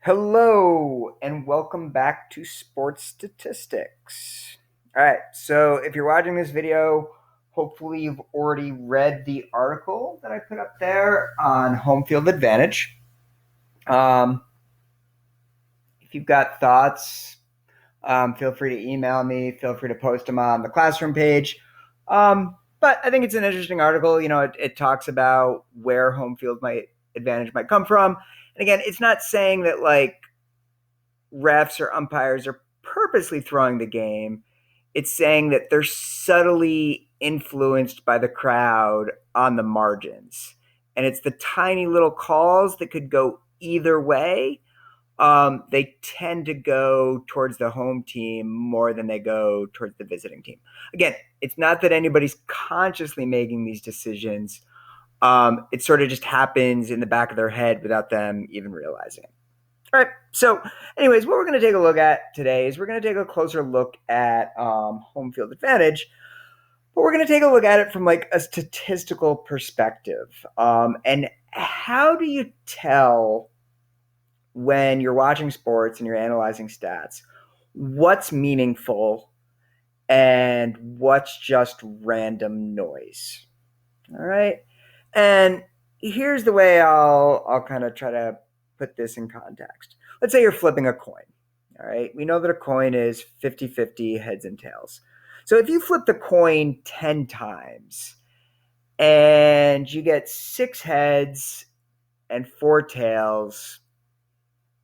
Hello, and welcome back to Sports Statistics. All right, so if you're watching this video, hopefully you've already read the article that I put up there on home field advantage. Um, if you've got thoughts, feel free to email me, feel free to post them on the classroom page. But I think it's an interesting article. It talks about where home field advantage might come from. And again, it's not saying that refs or umpires are purposely throwing the game. It's saying that they're subtly influenced by the crowd on the margins. And it's the tiny little calls that could go either way. They tend to go towards the home team more than they go towards the visiting team. Again, it's not that anybody's consciously making these decisions. It sort of just happens in the back of their head without them even realizing it. All right. So, anyways, what we're going to take a look at today is we're going to take a closer look at home field advantage, but we're going to take a look at it from a statistical perspective. And how do you tell when you're watching sports and you're analyzing stats what's meaningful and what's just random noise? All right. And here's the way I'll kind of try to put this in context. Let's say you're flipping a coin. All right. We know that a coin is 50-50 heads and tails. So if you flip the coin 10 times and you get 6 heads and 4 tails,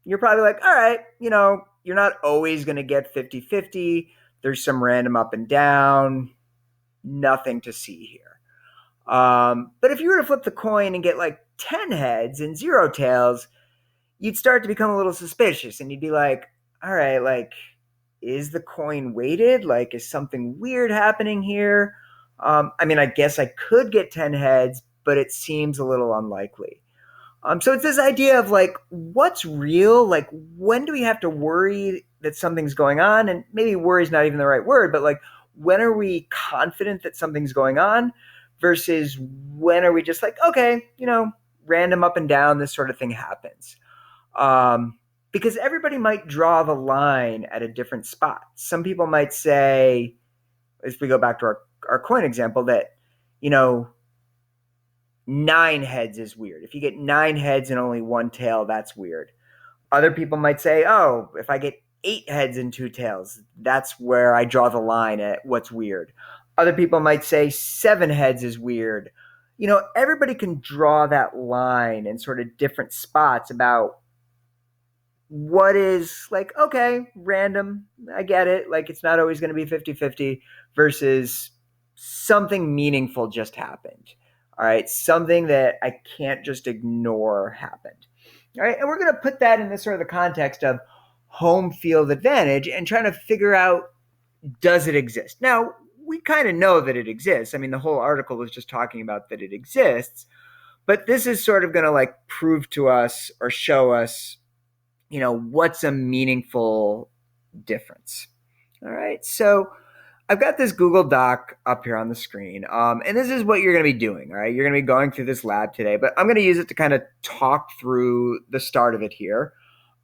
you're probably like, all right, you're not always going to get 50-50. There's some random up and down, nothing to see here. But if you were to flip the coin and get 10 heads and 0 tails, you'd start to become a little suspicious and you'd be like, all right, is the coin weighted? Is something weird happening here? I guess I could get 10 heads, but it seems a little unlikely. So it's this idea of what's real? When do we have to worry that something's going on? And maybe worry is not even the right word, but when are we confident that something's going on versus when are we just okay, random up and down, this sort of thing happens. Because everybody might draw the line at a different spot. Some people might say, if we go back to our coin example, that, 9 heads is weird. If you get 9 heads and only 1 tail, that's weird. Other people might say, oh, if I get 8 heads and 2 tails, that's where I draw the line at what's weird. Other people might say 7 heads is weird. Everybody can draw that line in sort of different spots about what is okay, random. I get it. It's not always going to be 50-50 versus something meaningful just happened. All right. Something that I can't just ignore happened. All right. And we're going to put that in this sort of the context of home field advantage and trying to figure out, does it exist? Now, we kind of know that it exists. The whole article was just talking about that it exists, but this is sort of going to prove to us or show us, what's a meaningful difference. All right. So I've got this Google Doc up here on the screen. And this is what you're going to be doing. All right. You're going to be going through this lab today, but I'm going to use it to kind of talk through the start of it here.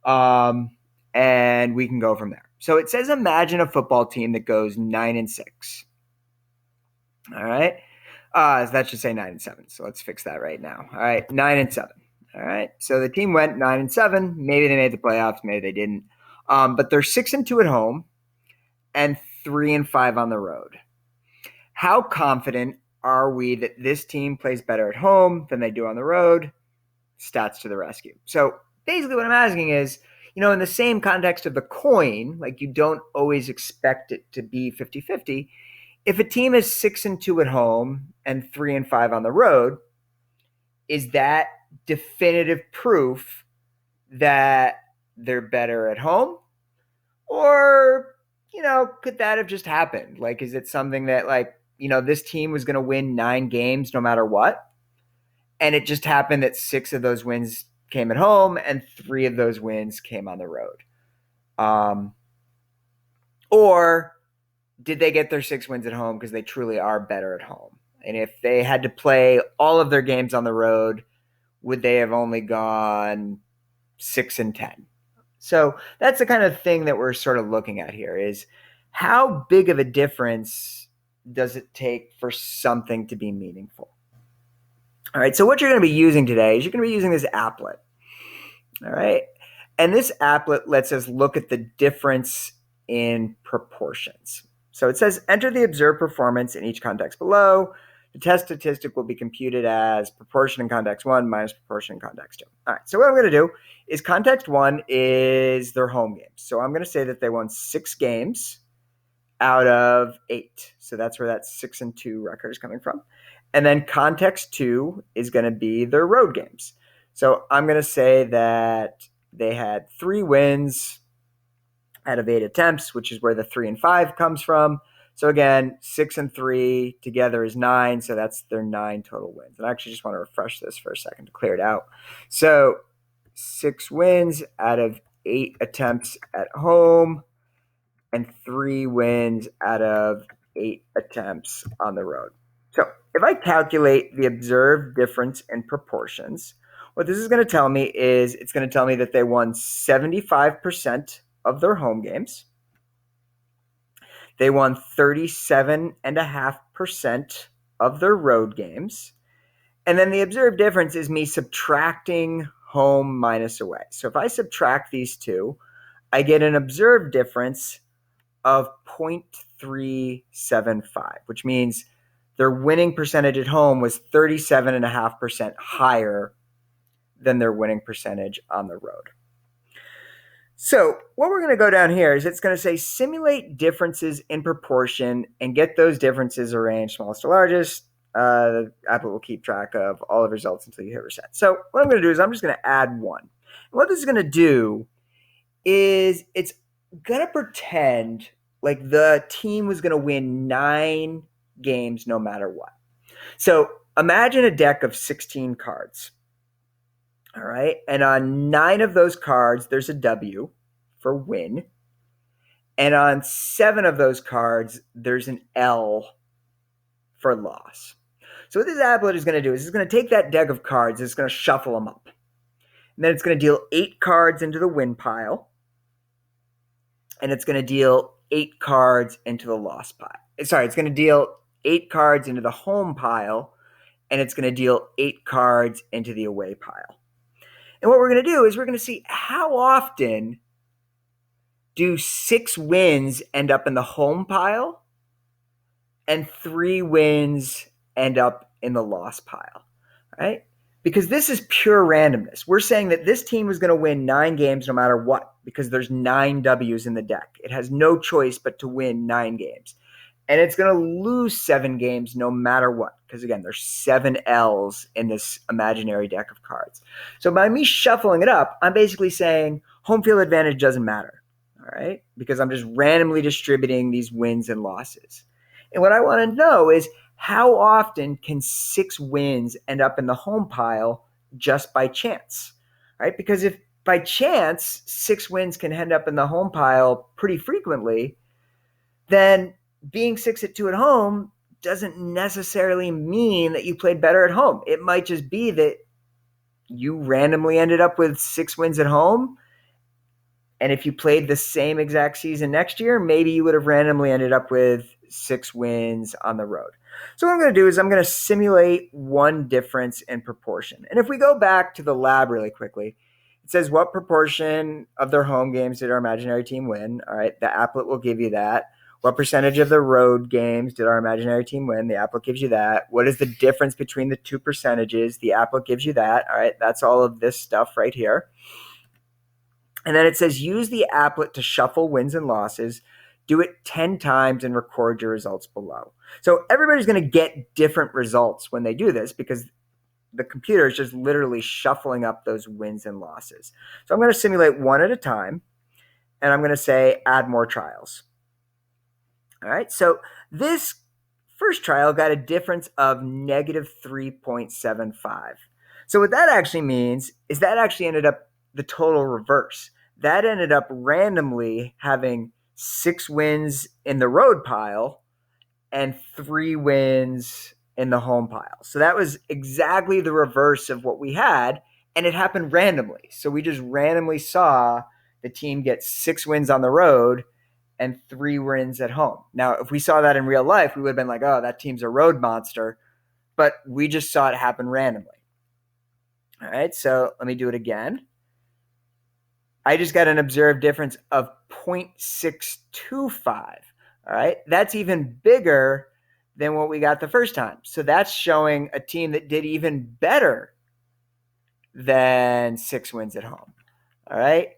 And we can go from there. So it says, imagine a football team that goes 9-6. All right. That should say 9-7. So let's fix that right now. All right. 9-7. All right. So the team went 9-7. Maybe they made the playoffs. Maybe they didn't. But they're 6-2 at home and 3-5 on the road. How confident are we that this team plays better at home than they do on the road? Stats to the rescue. So basically what I'm asking is, in the same context of the coin, you don't always expect it to be 50-50. If a team is 6-2 at home and 3-5 on the road, is that definitive proof that they're better at home? Or, could that have just happened? Is it something that this team was going to win 9 games no matter what? And it just happened that 6 of those wins came at home and 3 of those wins came on the road. Or did they get their 6 wins at home because they truly are better at home? And if they had to play all of their games on the road, would they have only gone 6-10? So that's the kind of thing that we're sort of looking at here is how big of a difference does it take for something to be meaningful? All right, so what you're going to be using today is you're going to be using this applet. All right, and this applet lets us look at the difference in proportions. So it says enter the observed performance in each context below. The test statistic will be computed as proportion in context 1 minus proportion in context 2. All right, so what I'm going to do is context 1 is their home games. So I'm going to say that they won 6 games out of 8. So that's where that 6-2 record is coming from. And then context 2 is going to be their road games. So I'm going to say that they had 3 wins out of 8 attempts, which is where the 3 and 5 comes from. So again, 6 and 3 together is 9. So that's their 9 total wins. And I actually just want to refresh this for a second to clear it out. So 6 wins out of 8 attempts at home and 3 wins out of 8 attempts on the road. So if I calculate the observed difference in proportions, what this is going to tell me is it's going to tell me that they won 75% of their home games. They won 37.5% of their road games. And then the observed difference is me subtracting home minus away. So if I subtract these two, I get an observed difference of 0.375, which means their winning percentage at home was 37.5% higher than their winning percentage on the road. So what we're going to go down here is it's going to say simulate differences in proportion and get those differences arranged smallest to largest. The applet will keep track of all the results until you hit reset. So what I'm going to do is I'm just going to add 1. And what this is going to do is it's going to pretend like the team was going to win 9 games no matter what. So imagine a deck of 16 cards. All right. And on 9 of those cards, there's a W for win. And on 7 of those cards, there's an L for loss. So what this applet is going to do is it's going to take that deck of cards, it's going to shuffle them up. And then it's going to deal 8 cards into the win pile. And it's going to deal 8 cards into the loss pile. Sorry, it's going to deal 8 cards into the home pile. And it's going to deal 8 cards into the away pile. And what we're going to do is we're going to see how often do 6 wins end up in the home pile and 3 wins end up in the loss pile, right? Because this is pure randomness. We're saying that this team is going to win 9 games no matter what because there's 9 W's in the deck. It has no choice but to win 9 games. And it's going to lose 7 games no matter what. Because again, there's 7 L's in this imaginary deck of cards. So by me shuffling it up, I'm basically saying home field advantage doesn't matter. All right? Because I'm just randomly distributing these wins and losses. And what I want to know is how often can 6 wins end up in the home pile just by chance? Right? Because if by chance 6 wins can end up in the home pile pretty frequently, then being 6-2 at home doesn't necessarily mean that you played better at home. It might just be that you randomly ended up with 6 wins at home. And if you played the same exact season next year, maybe you would have randomly ended up with 6 wins on the road. So what I'm going to do is I'm going to simulate one difference in proportion. And if we go back to the lab really quickly, it says what proportion of their home games did our imaginary team win? All right, the applet will give you that. What percentage of the road games did our imaginary team win? The applet gives you that. What is the difference between the 2 percentages? The applet gives you that. All right, that's all of this stuff right here. And then it says use the applet to shuffle wins and losses. Do it 10 times and record your results below. So everybody's going to get different results when they do this because the computer is just literally shuffling up those wins and losses. So I'm going to simulate one at a time, and I'm going to say add more trials. All right, so this first trial got a difference of negative 3.75. So what that actually means is that actually ended up the total reverse. That ended up randomly having 6 wins in the road pile and 3 wins in the home pile. So that was exactly the reverse of what we had, and it happened randomly. So we just randomly saw the team gets 6 wins on the road and 3 wins at home. Now, if we saw that in real life, we would have been like, oh, that team's a road monster. But we just saw it happen randomly. All right, so let me do it again. I just got an observed difference of 0.625. All right, that's even bigger than what we got the first time. So that's showing a team that did even better than 6 wins at home. All right.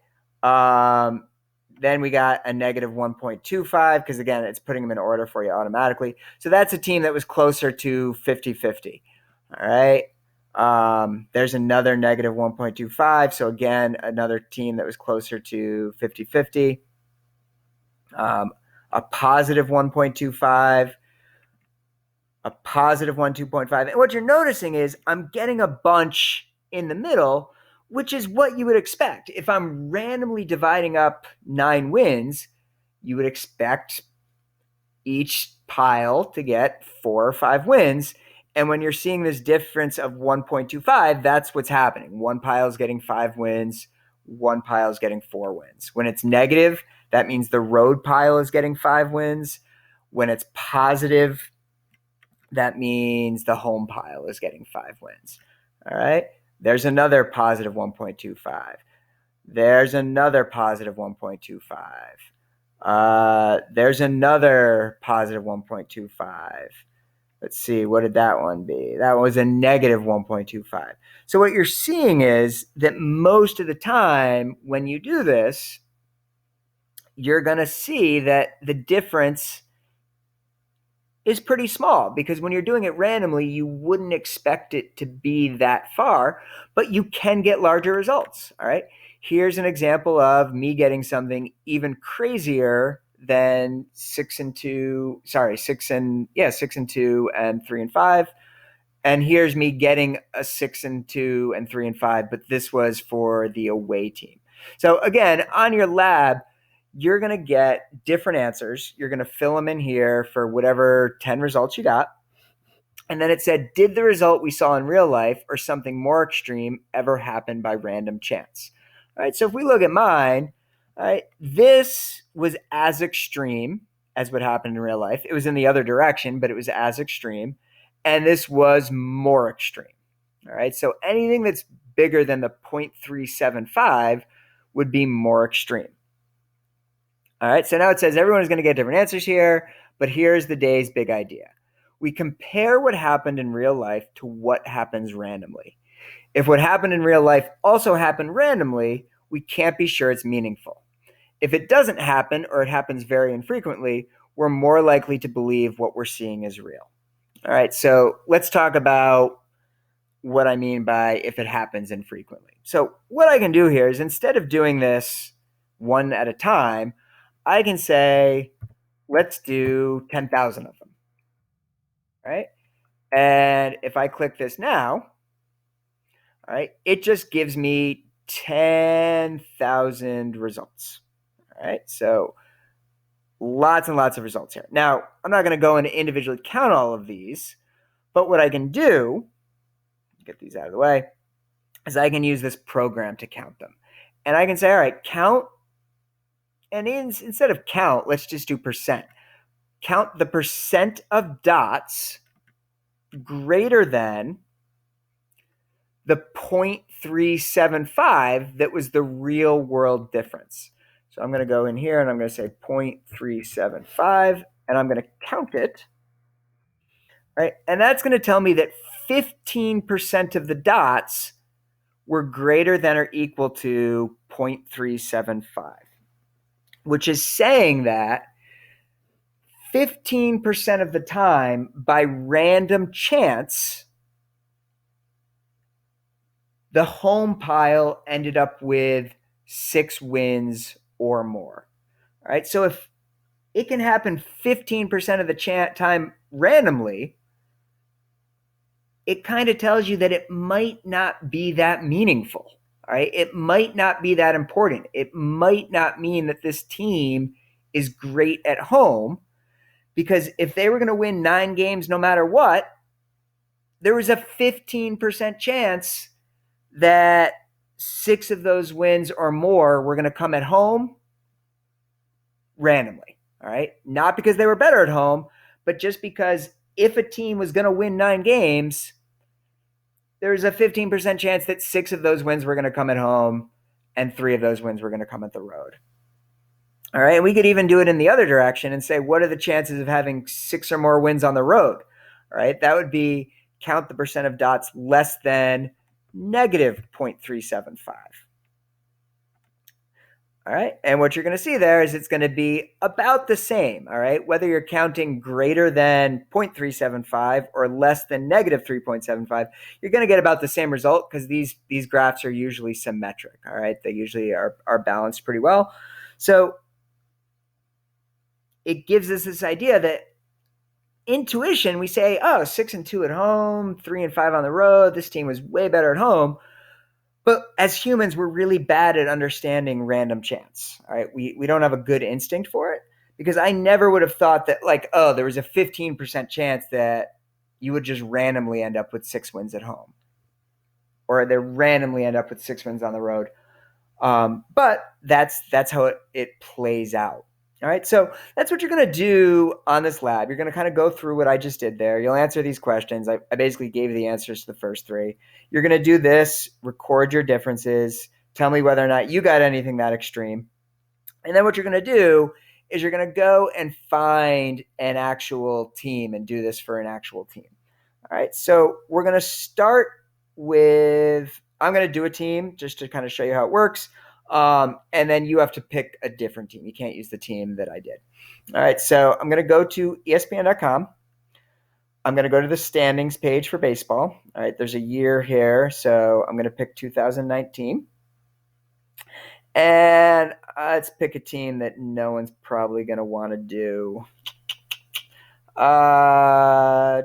Then we got a negative 1.25 because, again, it's putting them in order for you automatically. So that's a team that was closer to 50-50. All right. There's another negative 1.25. So, again, another team that was closer to 50-50. A positive 1.25. A positive 2.5. And what you're noticing is I'm getting a bunch in the middle, which is what you would expect. If I'm randomly dividing up 9 wins, you would expect each pile to get 4 or 5 wins. And when you're seeing this difference of 1.25, that's what's happening. One pile is getting 5 wins, one pile is getting 4 wins. When it's negative, that means the road pile is getting 5 wins. When it's positive, that means the home pile is getting 5 wins. All right. There's another positive 1.25. There's another positive 1.25. There's another positive 1.25. Let's see. What did that one be? That was a negative 1.25. So what you're seeing is that most of the time when you do this, you're going to see that the difference is pretty small, because when you're doing it randomly, you wouldn't expect it to be that far, but you can get larger results. All right. Here's an example of me getting something even crazier than 6 and 2 and 3 and 5. And here's me getting a 6 and 2 and 3 and 5, but this was for the away team. So again, on your lab, you're going to get different answers. You're going to fill them in here for whatever 10 results you got. And then it said, did the result we saw in real life or something more extreme ever happen by random chance? All right, so if we look at mine, all right, this was as extreme as what happened in real life. It was in the other direction, but it was as extreme. And this was more extreme. All right, so anything that's bigger than the 0.375 would be more extreme. All right, so now it says everyone is going to get different answers here, but here's the day's big idea. We compare what happened in real life to what happens randomly. If what happened in real life also happened randomly, we can't be sure it's meaningful. If it doesn't happen, or it happens very infrequently, we're more likely to believe what we're seeing is real. All right, so let's talk about what I mean by if it happens infrequently. So what I can do here is, instead of doing this one at a time, I can say, let's do 10,000 of them. All right. And if I click this now, all right, it just gives me 10,000 results. All right. So lots and lots of results here. Now, I'm not going to go and individually count all of these, but what I can do, get these out of the way, is I can use this program to count them. And I can say, all right, count. And instead of count, let's just do percent. Count the percent of dots greater than the 0.375 that was the real world difference. So I'm going to go in here and I'm going to say 0.375, and I'm going to count it. Right? And that's going to tell me that 15% of the dots were greater than or equal to 0.375, which is saying that 15% of the time, by random chance, the home pile ended up with 6 wins or more. All right, so if it can happen 15% of the time randomly, it kind of tells you that it might not be that meaningful. All right, it might not be that important. It might not mean that this team is great at home, because if they were going to win 9 games no matter what, there was a 15% chance that 6 of those wins or more were going to come at home randomly. All right. Not because they were better at home, but just because if a team was going to win 9 games, there's a 15% chance that 6 of those wins were going to come at home and 3 of those wins were going to come at the road. All right. And we could even do it in the other direction and say, what are the chances of having 6 or more wins on the road? All right. That would be count the percent of dots less than negative 0.375. All right. And what you're going to see there is it's going to be about the same. All right. Whether you're counting greater than 0.375 or less than negative 3.75, you're going to get about the same result because these graphs are usually symmetric. All right. They usually are balanced pretty well. So it gives us this idea that intuition, we say, oh, 6 and 2 at home, 3 and 5 on the road. This team was way better at home. But as humans, we're really bad at understanding random chance. All right. We don't have a good instinct for it because I never would have thought that, like, oh, there was a 15% chance that you would just randomly end up with 6 wins at home or they randomly end up with 6 wins on the road. But that's how it plays out. All right. So that's what you're going to do on this lab. You're going to kind of go through what I just did there. You'll answer these questions. I basically gave you the answers to the first 3. You're going to do this, record your differences, tell me whether or not you got anything that extreme. And then what you're going to do is you're going to go and find an actual team and do this for an actual team. All right. So we're going to start with, I'm going to do a team just to kind of show you how it works. And then you have to pick a different team. You can't use the team that I did. All right. So I'm going to go to ESPN.com. I'm going to go to the standings page for baseball. All right. There's a year here. So I'm going to pick 2019. And let's pick a team that no one's probably going to want to do. I'll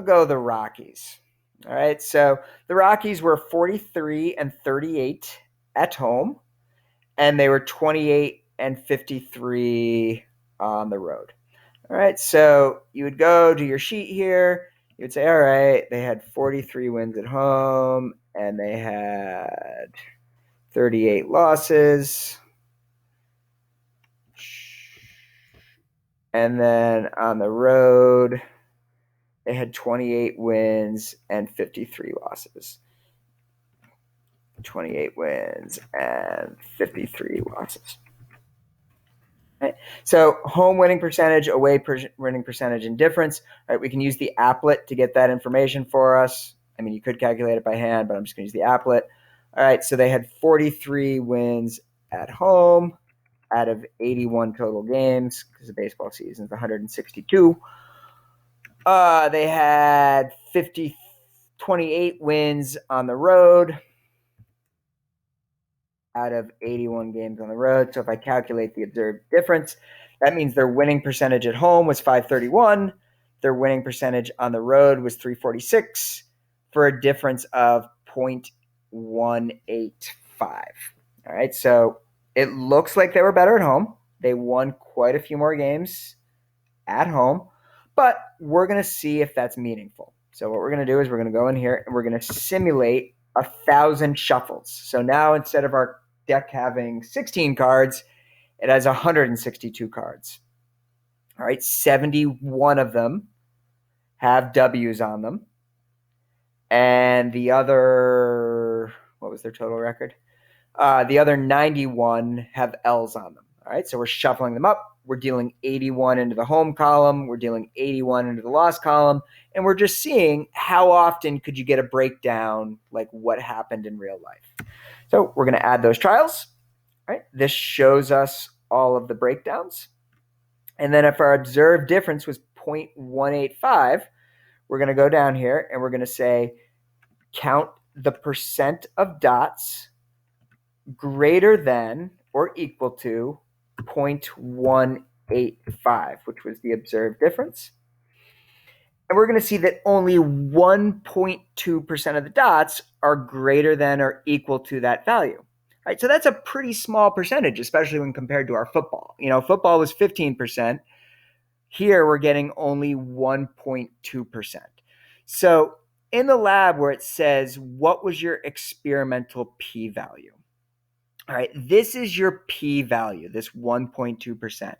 go the Rockies. All right. So the Rockies were 43 and 38 at home, and they were 28 and 53 on the road. All right. So you would go to your sheet here. You would say, all right, they had 43 wins at home, and they had 38 losses. And then on the road, they had 28 wins and 53 losses. 28 wins and 53 losses. Right. So home winning percentage, away winning percentage, and difference. Right. We can use the applet to get that information for us. I mean, you could calculate it by hand, but I'm just going to use the applet. All right. So they had 43 wins at home out of 81 total games because the baseball season is 162. They had 28 wins on the road out of 81 games on the road. So if I calculate the observed difference, that means their winning percentage at home was 531. Their winning percentage on the road was 346 for a difference of 0.185. All right. So it looks like they were better at home. They won quite a few more games at home, but we're going to see if that's meaningful. So what we're going to do is we're going to go in here and we're going to simulate 1,000 shuffles. So now instead of our deck having 16 cards, it has 162 cards. All right, 71 of them have W's on them. And the other, what was their total record? The other 91 have L's on them. All right, so we're shuffling them up. We're dealing 81 into the home column. We're dealing 81 into the loss column. And we're just seeing how often could you get a breakdown, like what happened in real life. So we're going to add those trials. All right, this shows us all of the breakdowns. And then if our observed difference was 0.185, we're going to go down here and we're going to say count the percent of dots greater than or equal to 0.185, which was the observed difference. And we're going to see that only 1.2% of the dots are greater than or equal to that value. Right, so that's a pretty small percentage, especially when compared to our football. You know, football was 15%. Here we're getting only 1.2%. So in the lab where it says, what was your experimental p-value? All right, this is your p-value, this 1.2%.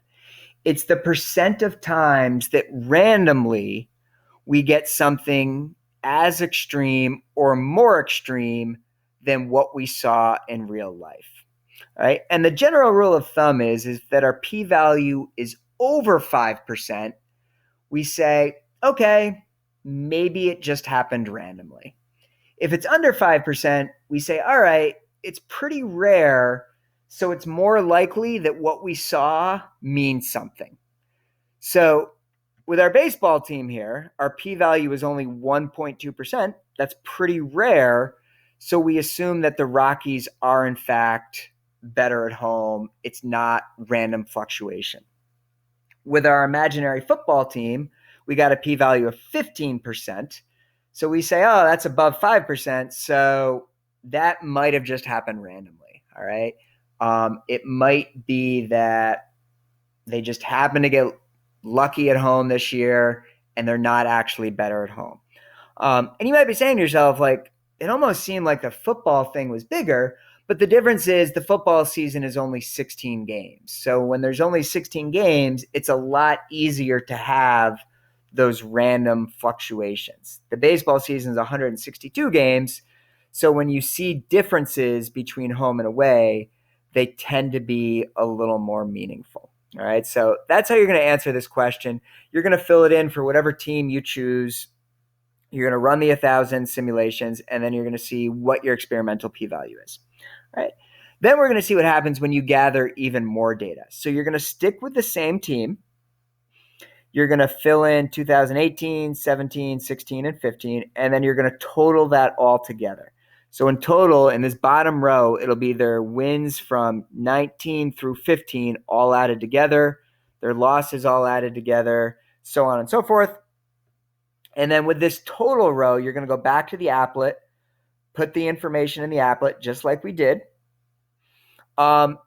It's the percent of times that randomly we get something as extreme or more extreme than what we saw in real life. All right, and the general rule of thumb is that our p-value is over 5%. We say, okay, maybe it just happened randomly. If it's under 5%, we say, all right, it's pretty rare, so it's more likely that what we saw means something. So with our baseball team here, our p-value is only 1.2%. That's pretty rare. So we assume that the Rockies are, in fact, better at home. It's not random fluctuation. With our imaginary football team, we got a p-value of 15%. So we say, oh, that's above 5%. So that might have just happened randomly. All right. It might be that they just happen to get lucky at home this year and they're not actually better at home. And you might be saying to yourself, like, it almost seemed like the football thing was bigger, but the difference is the football season is only 16 games. So when there's only 16 games, it's a lot easier to have those random fluctuations. The baseball season is 162 games. So when you see differences between home and away, they tend to be a little more meaningful. All right. So that's how you're going to answer this question. You're going to fill it in for whatever team you choose. You're going to run the 1,000 simulations, and then you're going to see what your experimental p-value is. All right. Then we're going to see what happens when you gather even more data. So you're going to stick with the same team. You're going to fill in 2018, 17, 16, and 15, and then you're going to total that all together. So in total, in this bottom row, it'll be their wins from 19 through 15 all added together, their losses all added together, so on and so forth. And then with this total row, you're going to go back to the applet, put the information in the applet just like we did, and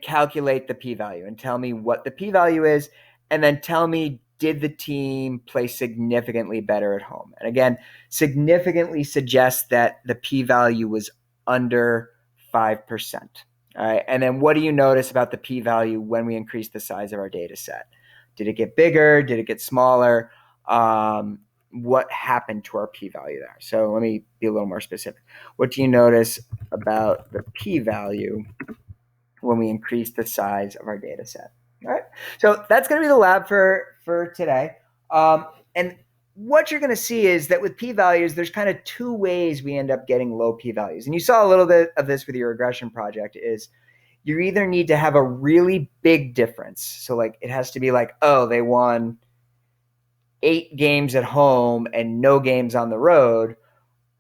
calculate the p-value and tell me what the p-value is, and then tell me, did the team play significantly better at home? And again, significantly suggests that the p-value was under 5%. All right. And then what do you notice about the p-value when we increase the size of our data set? Did it get bigger? Did it get smaller? What happened to our p-value there? So let me be a little more specific. What do you notice about the p-value when we increase the size of our data set? All right. So that's going to be the lab for today. And what you're going to see is that with p-values, there's kind of two ways we end up getting low p-values. And you saw a little bit of this with your regression project is you either need to have a really big difference. So like it has to be like, oh, they won 8 games at home and no games on the road,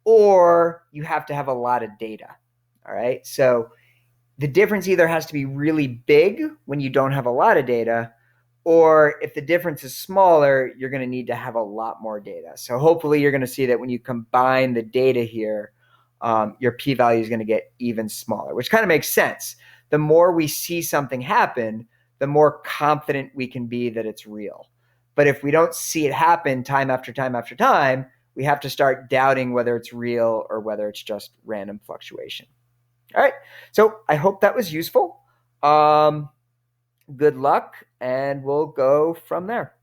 or you have to have a lot of data. All right. So the difference either has to be really big when you don't have a lot of data, or if the difference is smaller, you're going to need to have a lot more data. So hopefully you're going to see that when you combine the data here, your p-value is going to get even smaller, which kind of makes sense. The more we see something happen, the more confident we can be that it's real. But if we don't see it happen time after time after time, we have to start doubting whether it's real or whether it's just random fluctuation. All right. So I hope that was useful. Good luck, and we'll go from there.